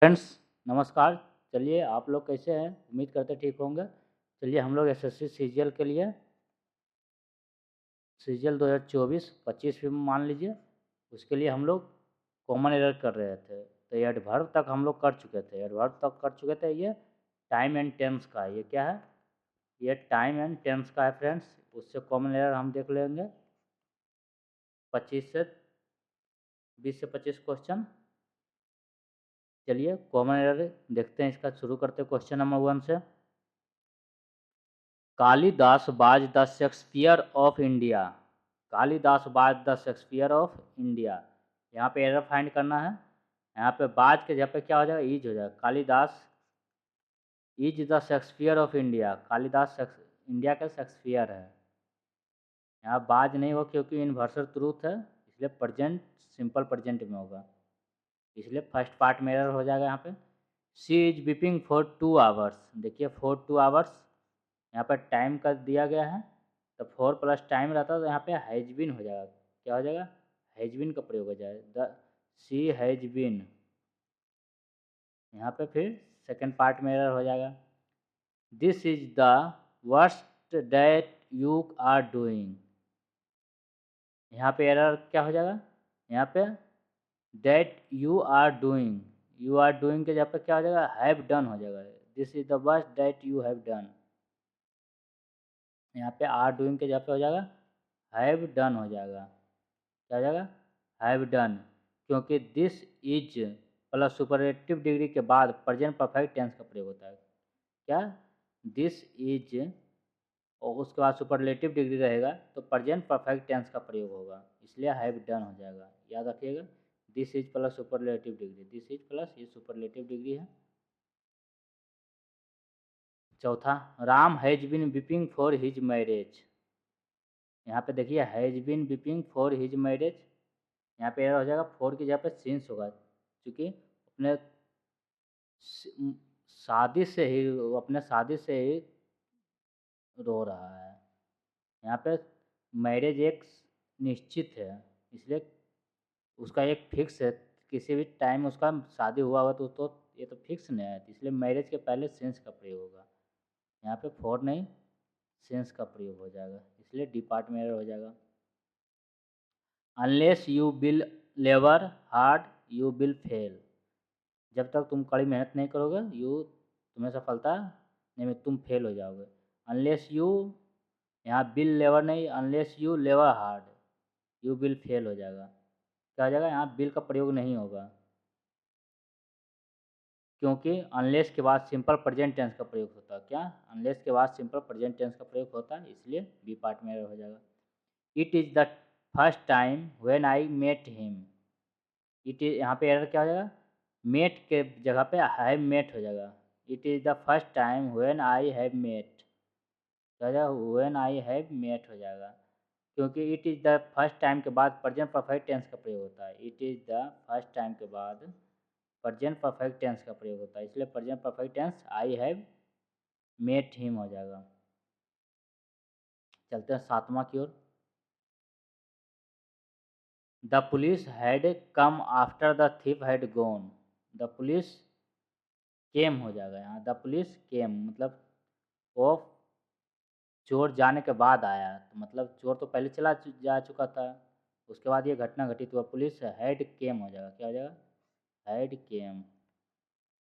Friends नमस्कार। चलिए आप लोग कैसे हैं? उम्मीद करते ठीक होंगे। चलिए हम लोग एसएससी सीजीएल के लिए सीजीएल 2024-25 भी मान लीजिए, उसके लिए हम लोग कॉमन एरर कर रहे थे। तो ये एडवर्ब तक हम लोग कर चुके थे, ये टाइम एंड टेंस का है। ये क्या है? ये टाइम एंड टेंस का है फ्रेंड्स। उससे कॉमन एरर हम देख लेंगे 25 से 20 से 25 क्वेश्चन। चलिए कॉमन एरर देखते हैं, इसका शुरू करते हैं क्वेश्चन नंबर 1 से। Kalidas was the Shakespeare of India. Kalidas was the Shakespeare of India. यहाँ पे एरर फाइंड करना है। यहाँ पे बाज के जगह पे क्या हो जाएगा? ईज हो जाएगा। Kalidas is the Shakespeare of India. Kalidas India का शेक्सपियर है। यहाँ बाज नहीं हो क्योंकि यूनिवर्सल ट्रूथ है, इसलिए प्रेजेंट सिंपल प्रेजेंट में होगा, इसलिए फर्स्ट पार्ट में एरर हो जाएगा। यहाँ पे she is weeping for 2 hours. देखिए फॉर 2 आवर्स यहाँ पर टाइम का दिया गया है, तो 4 प्लस टाइम रहता है तो यहाँ पे हैज बीन हो जाएगा। क्या हो जाएगा? हैज बीन का प्रयोग हो जाएगा। The sea has been. यहाँ पे फिर सेकंड पार्ट में एरर हो जाएगा। This is the worst that you are doing. यहाँ पे एरर क्या हो जाएगा? यहाँ पे दैट यू आर डूइंग के जगह पे क्या हो जाएगा? हैव डन हो जाएगा। This is the worst that you have done. यहाँ पे आर डूइंग के जगह पे हो जाएगा हैव डन हो जाएगा। क्या हो जाएगा? Have done. क्योंकि this is plus superlative degree के बाद प्रेजेंट परफेक्ट टेंस का प्रयोग होता है। क्या? दिस इज और उसके बाद सुपरलेटिव डिग्री रहेगा तो प्रेजेंट परफेक्ट टेंस का प्रयोग होगा, इसलिए हैव डन हो जाएगा। याद रखिएगा, this is plus superlative degree, this is plus ये सुपरलेटिव डिग्री है। चौथा, Ram has been weeping for his marriage. यहाँ पे देखिए has been weeping for his marriage, यहाँ पे एरर हो जाएगा। फोर की जगह पे सिंस होगा, क्योंकि शादी से ही अपने शादी से ही रो रहा है। यहाँ पे मैरिज एक निश्चित है, इसलिए उसका एक फिक्स है। किसी भी टाइम उसका शादी हुआ होगा तो ये तो फिक्स नहीं है, इसलिए मैरिज के पहले सेंस का प्रयोग होगा। यहाँ पे फॉर नहीं सेंस का प्रयोग हो जाएगा, इसलिए डी पार्ट में एरर हो जाएगा। Unless you will labour hard you will fail. जब तक तुम कड़ी मेहनत नहीं करोगे तुम्हें सफलता नहीं, तुम फेल हो जाओगे। अनलेस यू, यहाँ बिल लेवर नहीं, अनलेस यू लेवर हार्ड यू विल फेल हो जाएगा। क्या हो जाएगा? यहाँ बिल का प्रयोग नहीं होगा, क्योंकि अनलेस के बाद सिंपल प्रेजेंट टेंस का प्रयोग होता है। क्या? अनलेस के बाद सिंपल प्रेजेंट टेंस का प्रयोग होता है, इसलिए बी पार्ट में हो जाएगा। It is the first time when I met him. It is, यहाँ पे एरर क्या हो जाएगा? मेट के जगह पे हैव मेट हो जाएगा। It is the first time when I have met. क्या हो जाएगा? व्हेन आई हैव मेट हो जाएगा, क्योंकि it is the first time के बाद प्रेजेंट परफेक्ट टेंस का प्रयोग होता है। It is the first time के बाद प्रेजेंट परफेक्ट टेंस का प्रयोग होता है, इसलिए present perfect tense I have met him हो जाएगा। चलते हैं सातवां की ओर। The police had come after the thief had gone. The police came हो जाएगा। यहाँ द पुलिस केम मतलब वो चोर जाने के बाद आया, तो मतलब चोर तो पहले जा चुका था, उसके बाद ये घटना घटित हुआ। पुलिस हेड केम हो जाएगा। क्या हो जाएगा? हेड केम।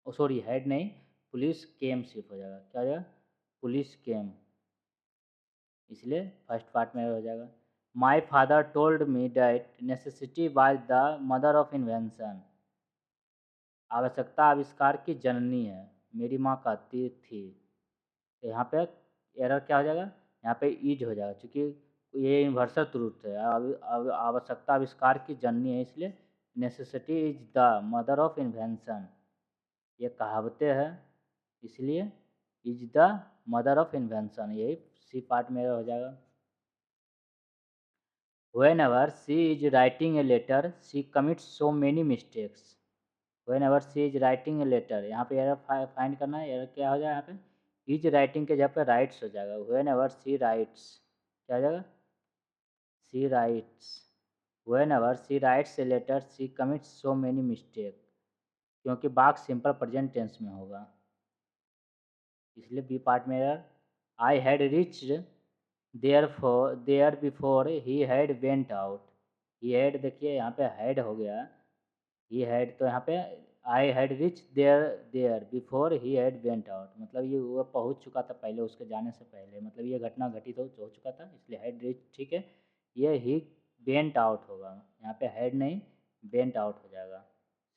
ओ सॉरी, हेड नहीं, पुलिस केम सिर्फ हो जाएगा। क्या हो जाएगा? पुलिस केम, इसलिए फर्स्ट पार्ट में हो जाएगा। My father told me that necessity was the mother of invention. आवश्यकता आविष्कार की जननी है, मेरी माँ कहती थी। तो यहाँ पे एरर क्या हो जाएगा? यहाँ पे ईज हो जाएगा, क्योंकि ये यूनिवर्सल ट्रूथ है। आवश्यकता आविष्कार की जननी है, इसलिए necessity is the mother of invention. ये कहावतें हैं, इसलिए is the mother of invention, यही सी पार्ट में हो जाएगा। Whenever she is writing a letter, she commits so many mistakes. Whenever she is writing a letter, यहाँ पे एरर फाइंड करना है। एरर क्या हो जाएगा? यहाँ पे इज राइटिंग के जगह पे राइट्स हो जाएगा। Whenever she writes, क्या हो जाएगा? she writes। Whenever she writes a letter, she commits so many mistakes. क्योंकि बाग सिंपल प्रेजेंट टेंस में होगा, इसलिए बी पार्ट में error. I had reached there before he had went out. He had, देखिए यहाँ पे हैड हो गया, ही हैड, तो यहाँ पे I had reach there there before he had went out, मतलब ये वो पहुँच चुका था पहले, उसके जाने से पहले, मतलब ये घटना घटित हो चुका था, इसलिए हैड रिच, ठीक है। ये ही वेंट आउट होगा, यहाँ पे हैड नहीं वेंट आउट हो जाएगा।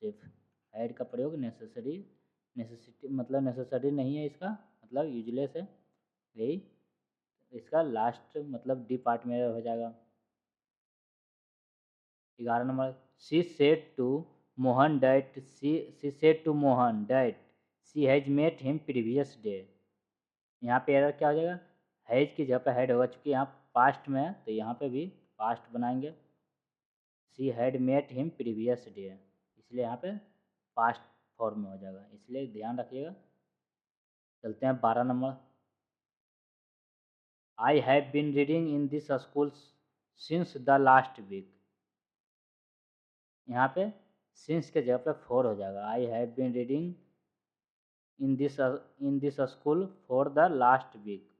सिर्फ हैड का प्रयोग नेसेसिटी मतलब नेसेसरी नहीं है इसका, मतलब यूजलेस है, यही इसका लास्ट मतलब डी पार्ट में हो जाएगा। 11 number, she said to Mohan that she said to Mohan that she has met him previous day. यहाँ पे एरर क्या हो जाएगा, हैज की जगह पे हैड होगा, चूँकि यहाँ पास्ट में है तो यहाँ पे भी पास्ट बनाएंगे। She had met him previous day, इसलिए यहाँ पे पास्ट फॉर्म में हो जाएगा, इसलिए ध्यान रखिएगा। चलते हैं 12 number, I have been reading in this school since the last week. यहाँ पे सिंस के जगह पे फोर हो जाएगा, I have been reading in this school for the last week.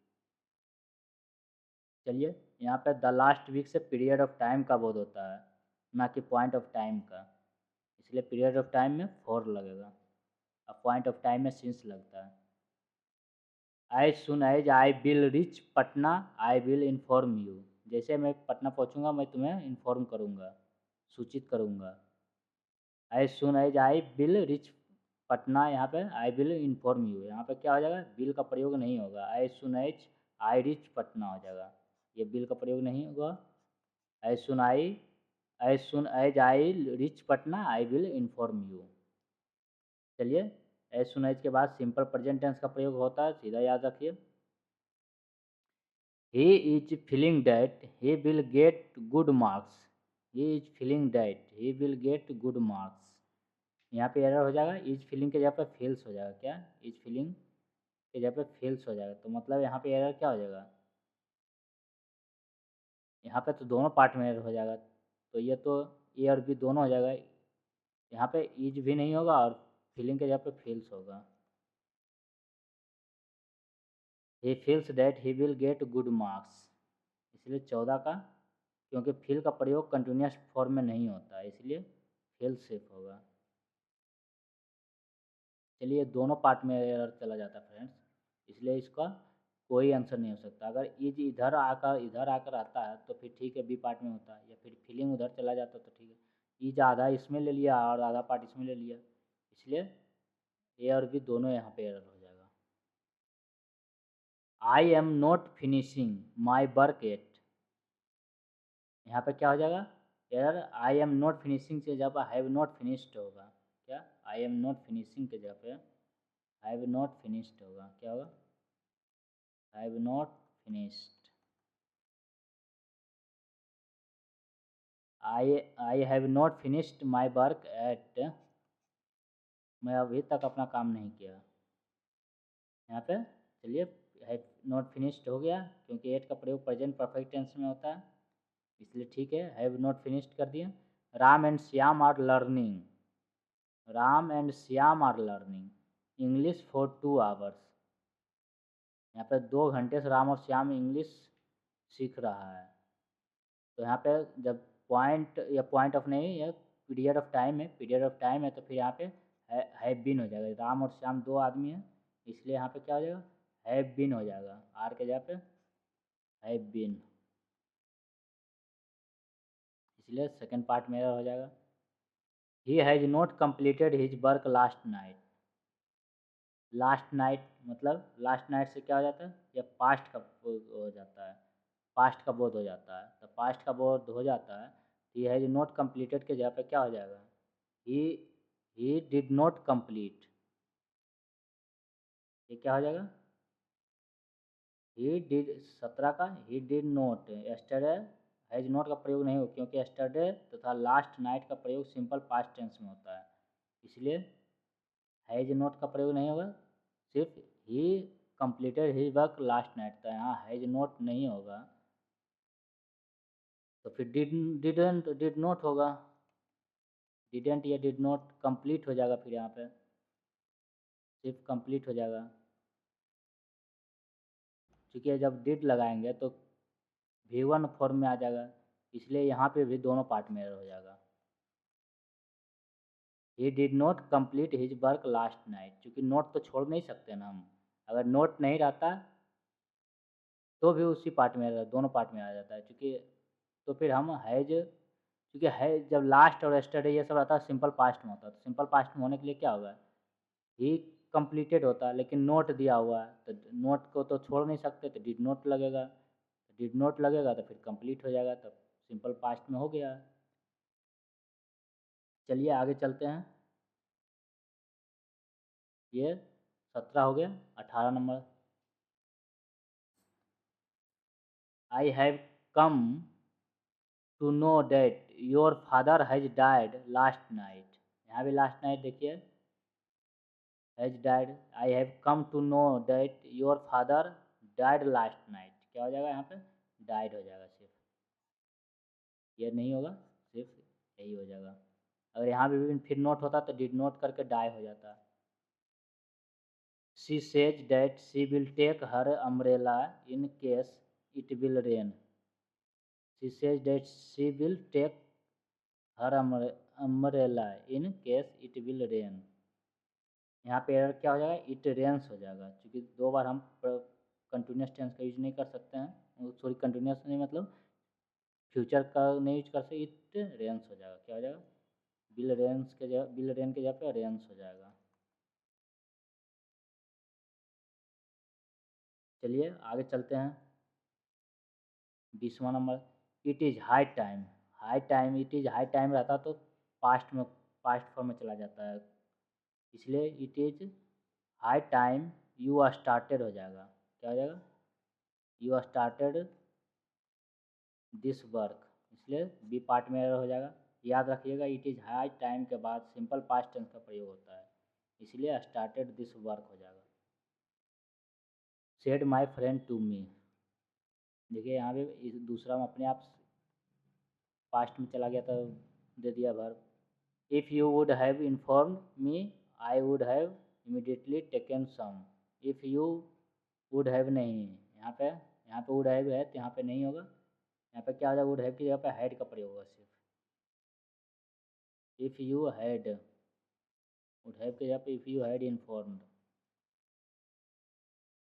चलिए, यहाँ पे द लास्ट वीक से पीरियड ऑफ टाइम का बोध होता है, ना कि पॉइंट ऑफ टाइम का, इसलिए पीरियड ऑफ टाइम में फोर लगेगा, अब पॉइंट ऑफ टाइम में सिंस लगता है। As soon as I will reach Patna I will inform you, जैसे मैं पटना पहुँचूँगा मैं तुम्हें इन्फॉर्म करूँगा, सूचित करूँगा। As soon as I will reach Patna, यहाँ पे आई विल इन्फॉर्म यू, यहाँ पे क्या हो जाएगा, बिल का प्रयोग नहीं होगा, as soon as I reach Patna हो जाएगा, ये बिल का प्रयोग नहीं होगा। As soon as I reach Patna I will inform you. चलिए, एज सुन एज के बाद सिंपल प्रेजेंट टेंस का प्रयोग होता है, सीधा याद रखिए। He is feeling that he will get good marks, he is feeling that he will get good marks. यहाँ पे एरर हो जाएगा, इज फीलिंग के जगह पे फील्स हो जाएगा, क्या इज फीलिंग के जगह पे फील्स हो जाएगा, तो मतलब यहाँ पे एरर क्या हो जाएगा, यहाँ पे तो दोनों पार्ट में एरर हो जाएगा, तो ये तो ए और बी दोनों हो जाएगा, यहाँ पे इज भी नहीं होगा और फीलिंग के जगह पे फील्स होगा। He feels that he will get good marks, इसलिए 14 का, क्योंकि फील का प्रयोग कंटिन्यूस फॉर्म में नहीं होता है, इसलिए फील सिर्फ होगा। चलिए, दोनों पार्ट में एरर चला जाता है फ्रेंड्स, इसलिए इसका कोई आंसर नहीं हो सकता। अगर इज इधर आकर आता है तो फिर ठीक है, बी पार्ट में होता है, या फिर फीलिंग उधर चला जाता तो ठीक है, इज आधा इसमें ले लिया और आधा पार्ट इसमें ले लिया, इसलिए ए और बी दोनों यहाँ पे एरर हो जाएगा। I am not finishing my work at, यहाँ पे क्या हो जाएगा error, I am not finishing के जगह पर हैव नॉट फिनिश्ड होगा, क्या आई एम नॉट फिनिशिंग के जगह पे हैव नॉट फिनिश्ड होगा, क्या होगा have not finished. I have not finished my work at, मैं अभी तक अपना काम नहीं किया, यहाँ पे चलिए हैव नॉट फिनिश्ड हो गया, क्योंकि एट का प्रयोग प्रेजेंट परफेक्ट टेंस में होता है, इसलिए ठीक है, हैव नॉट फिनिश्ड कर दिया। Ram and Shyam are learning, Ram and Shyam are learning English for 2 hours, यहाँ पे 2 घंटे से राम और श्याम इंग्लिश सीख रहा है, तो यहाँ पे जब पॉइंट या पॉइंट ऑफ नहीं या पीरियड ऑफ टाइम है, पीरियड ऑफ टाइम है, तो फिर यहाँ पे हैव बीन हो जाएगा, राम और श्याम 2 आदमी हैं, इसलिए यहाँ पे क्या हो जाएगा हैव बीन हो जाएगा, आर के जगह पे हैव बीन, इसलिए सेकेंड पार्ट में हो जाएगा। He has not completed his work last night, last night मतलब लास्ट नाइट से क्या हो जाता है, या पास्ट का हो जाता है, पास्ट का बोध हो जाता है, तो पास्ट का बोध हो जाता है, ही हैज़ नॉट कम्प्लीटेड के जगह पे क्या हो जाएगा, ही ही डिड नॉट कंप्लीट, ये क्या हो जाएगा ही डिड, 17 का he did not, yesterday has not का प्रयोग नहीं हो, क्योंकि यस्टरडे तथा लास्ट नाइट का प्रयोग सिंपल पास्ट टेंस में होता है, इसलिए हैज़ नॉट का प्रयोग नहीं होगा, सिर्फ ही completed his work last night था, यहाँ हैज़ नॉट नहीं होगा, तो फिर डिड नॉट होगा, डिडेंट या डिड नॉट कंप्लीट हो जाएगा, फिर यहाँ पे सिर्फ कंप्लीट हो जाएगा, क्योंकि जब डिड लगाएंगे तो V1 फॉर्म में आ जाएगा, इसलिए यहाँ पे भी दोनों पार्ट में एरर हो जाएगा। He did not complete his work last night, क्योंकि नोट तो छोड़ नहीं सकते ना हम, अगर नोट नहीं रहता तो भी उसी पार्ट में दोनों पार्ट में आ जाता है, क्योंकि तो फिर हम हैज, क्योंकि है जब लास्ट और एस्टरडे ये सब आता है सिंपल पास्ट में होता है, तो सिंपल पास्ट में होने के लिए क्या होगा, ही कंप्लीटेड होता है, लेकिन नोट दिया हुआ है तो नोट को तो छोड़ नहीं सकते, तो डिड नोट लगेगा, डिड नोट लगेगा तो फिर कंप्लीट हो जाएगा, तब सिंपल पास्ट में हो गया। चलिए आगे चलते हैं, ये 17 हो गया। 18 number, I have come to know that your father has died last night, यहाँ भी लास्ट नाइट देखिए, has died, I have come to know that your father died last night, क्या हो जाएगा यहाँ पे, डाइड हो जाएगा, सिर्फ ये नहीं होगा, सिर्फ यही हो जाएगा। अगर यहाँ भी फिर नोट होता तो डिड नोट करके डाई हो जाता। She says that she will take her umbrella in case it will rain, she says that she will take her umbrella in case it will rain, यहाँ पे एरर क्या हो जाएगा, इट रेन्स हो जाएगा, क्योंकि दो बार हम कंटिन्यूस टेंस का यूज नहीं कर सकते हैं, सॉरी कंटिन्यूस नहीं मतलब फ्यूचर का नहीं यूज कर सकते, इट रेन्स हो जाएगा, क्या हो जाएगा, बिल रेंस के जगह, बिल रेन के जगह पे रेंस हो जाएगा। चलिए आगे चलते हैं, 20वां number, it is high time, high time, it is high time रहता तो पास्ट में, पास्ट फॉर्म में चला जाता है, इसलिए it is high time you are started हो जाएगा, क्या हो जाएगा, you are started this work, इसलिए बी पार्ट में एरर हो जाएगा। याद रखिएगा इट इज़ हाई टाइम के बाद सिंपल पास्ट टेंस का प्रयोग होता है, इसलिए स्टार्टेड दिस वर्क हो जाएगा। Said my friend to me, देखिए यहाँ पे इस दूसरा में अपने आप पास्ट में चला गया तो दे दिया verb, if you would have informed me I would have immediately taken some, if you would have नहीं, यहाँ पे वुड हैव है तो यहाँ पे नहीं होगा, यहाँ पे क्या हो जाएगा, वुड हैव की जगह पे हैड का प्रयोग होगा सिर्फ, if you had, would have की जगह पे if you had informed,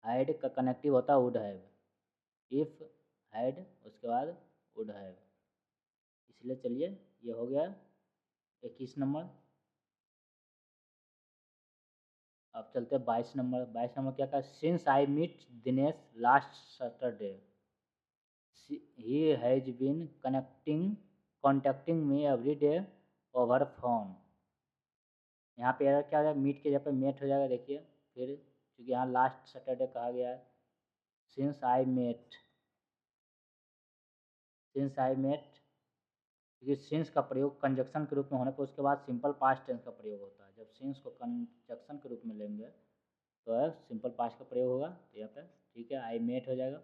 had का कनेक्टिव होता है वुड हैव, इफ़ हैड उसके बाद वुड हैव, इसलिए चलिए ये हो गया 21 नंबर। अब चलते हैं 22 नंबर, 22 नंबर क्या कहा, since I meet Dinesh last Saturday he has been contacting me every day over phone, यहाँ पे एरर क्या हो जाएगा, मीट के जगह पे मेट हो जाएगा, देखिए फिर क्योंकि यहाँ लास्ट सैटरडे कहा गया है, since I met, since I met, क्योंकि सिंस का प्रयोग कंजक्शन के रूप में होने पर उसके बाद सिंपल पास्ट टेंस का प्रयोग होता है, जब सिंस को कंजक्शन के रूप में लेंगे तो सिंपल पास्ट का प्रयोग होगा, तो यहाँ पे ठीक है आई मेट हो जाएगा।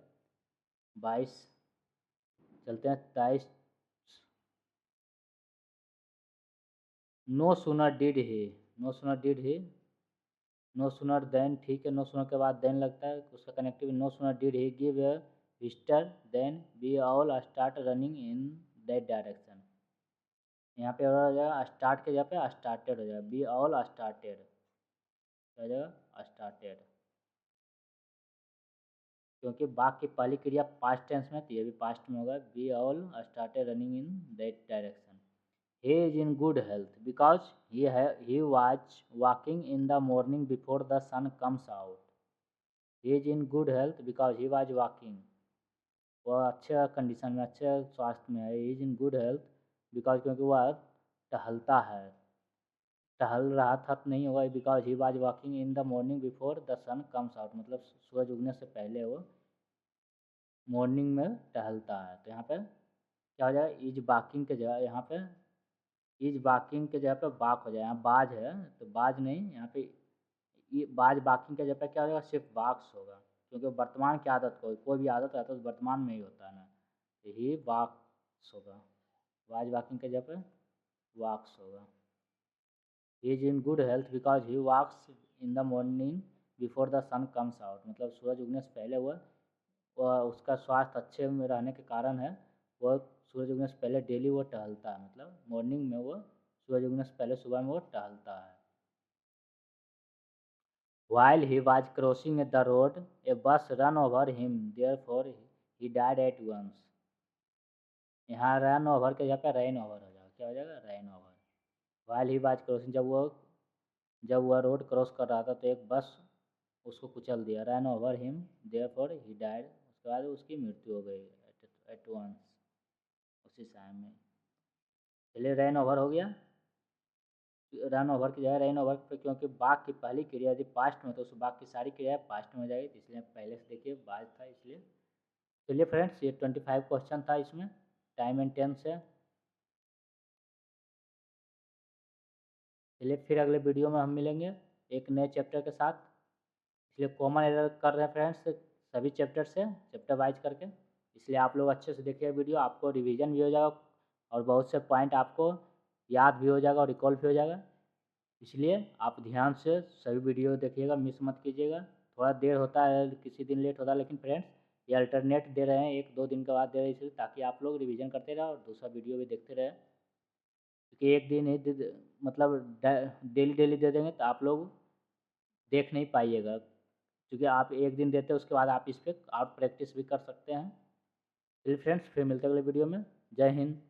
22 चलते हैं 23, no sooner did he, no sooner did he, no sooner then, ठीक है नो सुनर के बाद देन लगता है, उसका connective, no sooner did he give a visitor then we all start running in that direction, यहाँ पे हो जाएगा स्टार्ट के जगह पे स्टार्टेड हो जाएगा, वी ऑल स्टार्टेड, क्या हो जाएगा स्टार्टेड, क्योंकि बाकी की पहली क्रिया पास्ट टेंस में, तो ये भी पास्ट में होगा, we all started running in that direction, he is in good health because he was walking in the morning before the sun comes out, he is in good health because he was walking, वह अच्छे condition में, अच्छे स्वास्थ्य में है, he is in good health because क्योंकि वह टहलता है, टहल रहा था तो नहीं होगा, because he was walking in the morning before the sun comes out, मतलब सूरज उगने से पहले वो मॉर्निंग में टहलता है, तो यहाँ पे क्या हो जाएगा, इज वॉकिंग के जगह यहाँ पे इज वॉकिंग के जगह पे बाक हो जाएगा, यहाँ बाज है तो बाज नहीं, यहाँ पे बाज वॉकिंग के जगह पे क्या हो जाएगा, सिर्फ वाक्स होगा, क्योंकि वर्तमान की आदत कोई भी आदत रहता है तो वर्तमान में ही होता है ना, तो ही वाक्स होगा, वाज वॉकिंग के जगह पे वॉक्स होगा। He is in good health because he walks in the morning before the sun comes out, मतलब सूरज उगने से पहले वह उसका स्वास्थ्य अच्छे में रहने के कारण है, वह सूरज उगने से पहले डेली वो टहलता है, मतलब मॉर्निंग में वो सूरज उगने से पहले सुबह में वो टहलता है। While he was crossing the road, a bus ran over him, therefore he died at once. यहाँ रन ओवर के जगह पे रेन ओवर हो जाएगा, क्या हो जाएगा, rain over. While he was crossing, जब वह रोड क्रॉस कर रहा था तो एक बस उसको कुचल दिया, run over him therefore he died, उसके बाद उसकी मृत्यु हो गई एट वंस, उसी टाइम में। चलिए रन ओवर हो गया। रन ओवर की जगह रन ओवर पे, क्योंकि बाघ की पहली क्रिया यदि पास्ट में तो उस बाघ की सारी क्रिया पास्ट में हो जाएगी, इसलिए पहले से देखिए बाज था इसलिए। चलिए फ्रेंड्स, ये 25 क्वेश्चन था, इसमें टाइम एंड टेंस है। चलिए फिर अगले वीडियो में हम मिलेंगे एक नए चैप्टर के साथ। इसलिए कॉमन एरर कर रहे हैं फ्रेंड्स सभी चैप्टर से, चैप्टर वाइज करके, इसलिए आप लोग अच्छे से देखिए वीडियो, आपको रिवीजन भी हो जाएगा और बहुत से पॉइंट आपको याद भी हो जाएगा और रिकॉल भी हो जाएगा। इसलिए आप ध्यान से सभी वीडियो देखिएगा, मिस मत कीजिएगा। थोड़ा देर होता है, किसी दिन लेट होता है, लेकिन फ्रेंड्स ये अल्टरनेट दे रहे हैं, 1-2 दिन के बाद दे रहे हैं, इसलिए ताकि आप लोग रिवीजन करते रहे और दूसरा वीडियो भी देखते रहे। क्योंकि एक दिन ही मतलब डेली डेली दे देंगे तो आप लोग देख नहीं पाइएगा, क्योंकि आप एक दिन देते हैं उसके बाद आप इस पर आप प्रैक्टिस भी कर सकते हैं। चलिए फ्रेंड्स, फिर मिलते हैं अगले वीडियो में। जय हिंद।